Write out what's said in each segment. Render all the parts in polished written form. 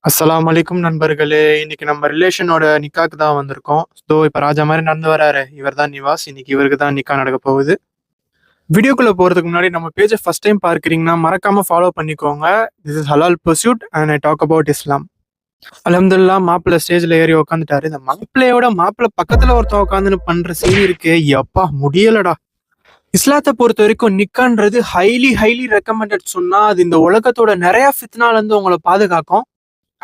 அஸ்ஸலாமு அலைக்கும் நண்பர்களே. இன்னைக்கு நம்ம ரிலேஷனோட நிக்காக்கு தான் வந்திருக்கோம். இப்ப ராஜா மாரி நடந்து வராரு. இவர் தான் நிவாஸ். இன்னைக்கு இவருக்கு தான் நிக்கா நடக்க போகுது. வீடியோக்குள்ள போறதுக்கு முன்னாடி நம்ம பேஜ ஃபர்ஸ்ட் டைம் பார்க்கிறீங்கன்னா மறக்காம ஃபாலோ பண்ணிக்கோங்க. This is Halal Pursuit and I talk about Islam. அல்ஹம்துலில்லாஹ் மாப்பிள்ளை ஸ்டேஜ்ல ஏறி உட்காந்துட்டாரு. இந்த மாப்பிள்ளையோட மாப்பிள்ளை பக்கத்துல ஒருத்தன் உட்காந்துன்னு பண்ற சீன் இருக்கே, யப்பா முடியலடா. இஸ்லாத்தை பொறுத்த வரைக்கும் நிக்கான்றது ஹைலி ரெக்கமெண்டட் சொன்னா அது இந்த உலகத்தோட நிறைய ஃபித்னால இருந்து உங்களை பாதுகாக்கும்.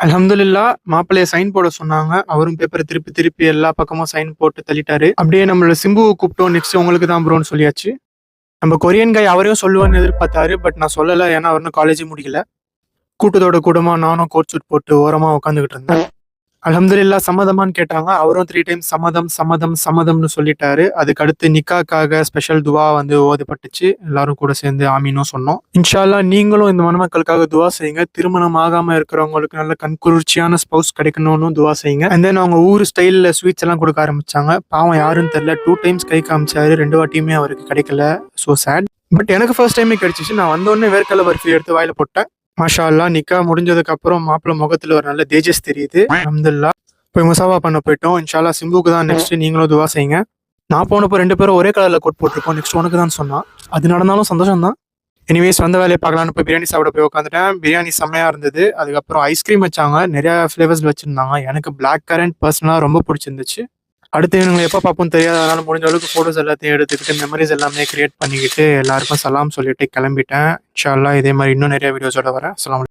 அல்ஹம்துலில்லாஹ் மாப்பிள்ளைய சைன் போட சொன்னாங்க. அவரும் பேப்பரை திருப்பி திருப்பி எல்லா பக்கமும் சைன் போட்டு தள்ளிட்டாரு. அப்படியே நம்மளோட சிம்புவை கூப்பிட்டோம். நெக்ஸ்ட் உங்களுக்கு தான் ப்ரோன்னு சொல்லியாச்சு. நம்ம கொரியன் காய் அவரையும் சொல்லுவான்னு எதிர்பார்த்தாரு. பட் நான் சொல்லலை, ஏன்னா அவர் காலேஜே முடிக்கல. கூட்டத்தோட கூட்டமா நானும் கோட் சூட் போட்டு ஓரமா உட்காந்துக்கிட்டு இருந்தேன். அல்ஹம்துலில்லாஹ் சம்மதமான்னு கேட்டாங்க. அவரும் 3 டைம் சம்மதம்னு சொல்லிட்டாரு. அதுக்கு அடுத்து நிக்காக்காக ஸ்பெஷல் துவா ஓதப்பட்டுச்சு. எல்லாரும் கூட சேர்ந்து ஆமீனும் சொன்னோம். இன்ஷா அல்லாஹ் நீங்களும் இந்த மணமக்களுக்காக துவா செய்யுங்க. திருமணம் ஆகாம இருக்கிறவங்களுக்கு நல்ல கண்குளிர்ச்சியான ஸ்பௌஸ் கிடைக்கணும்னு துவா செய்யுங்க. அண்ட் தென் அவங்க ஊர் ஸ்டைல்ல ஸ்வீட்ஸ் எல்லாம் கொடுக்க ஆரம்பிச்சாங்க. பாவம் யாருன்னு தெரியல, 2 டைம்ஸ் கை காமிச்சாரு. 2 வாட்டியுமே அவருக்கு கிடைக்கல. So sad. பட் எனக்கு ஃபர்ஸ்ட் டைமே கிடைச்சிச்சு. நான் வந்தோடனே வேர்க்கடலை பர்ஃபி எடுத்து வாயில போட்டேன். மாஷா அல்லாஹ் நிக்கா முடிஞ்சதுக்கு அப்புறம் மாப்பிள்ளை முகத்துல ஒரு நல்ல தேஜஸ் தெரியுது. அல்ஹம்துலில்லாஹ் போய் முசாவா பண்ண போயிட்டோம். இன்ஷா அல்லாஹ் சிம்புக்கு தான் நெக்ஸ்ட். நீங்களும் துவா செய்யுங்க. நான் போனப்போ 2 பேரும் ஒரே கலர்ல கோட் போட்டிருக்கோம். நெக்ஸ்ட் உனக்கு தான் சொன்னான். அது நடந்தாலும் சந்தோஷம் தான். எனிவேஸ் வந்த வேலையை பார்க்கலான்னு போய் பிரியாணி சாப்பிட போய் உட்காந்துட்டேன். பிரியாணி செம்மையா இருந்தது. அதுக்கப்புறம் ஐஸ்கிரீம் வச்சாங்க. நிறைய ஃபிளேவர்ஸ் வச்சிருந்தாங்க. எனக்கு பிளாக் கரண்ட் பர்சனலாக ரொம்ப பிடிச்சிருந்துச்சு. அடுத்து இவங்களை எப்போ பார்ப்போம் தெரியாது. அதனால முடிஞ்ச அளவுக்கு ஃபோட்டோஸ் எல்லாத்தையும் எடுத்துக்கிட்டு மெமரிஸ் எல்லாமே கிரியேட் பண்ணிக்கிட்டு எல்லாருக்கும் சலாம் சொல்லிட்டு கிளம்பிட்டேன். இன்ஷா அல்லாஹ் இதே மாதிரி இன்னும் நிறைய வீடியோஸோட வரேன். அஸ்ஸலாமு அலைக்கும்.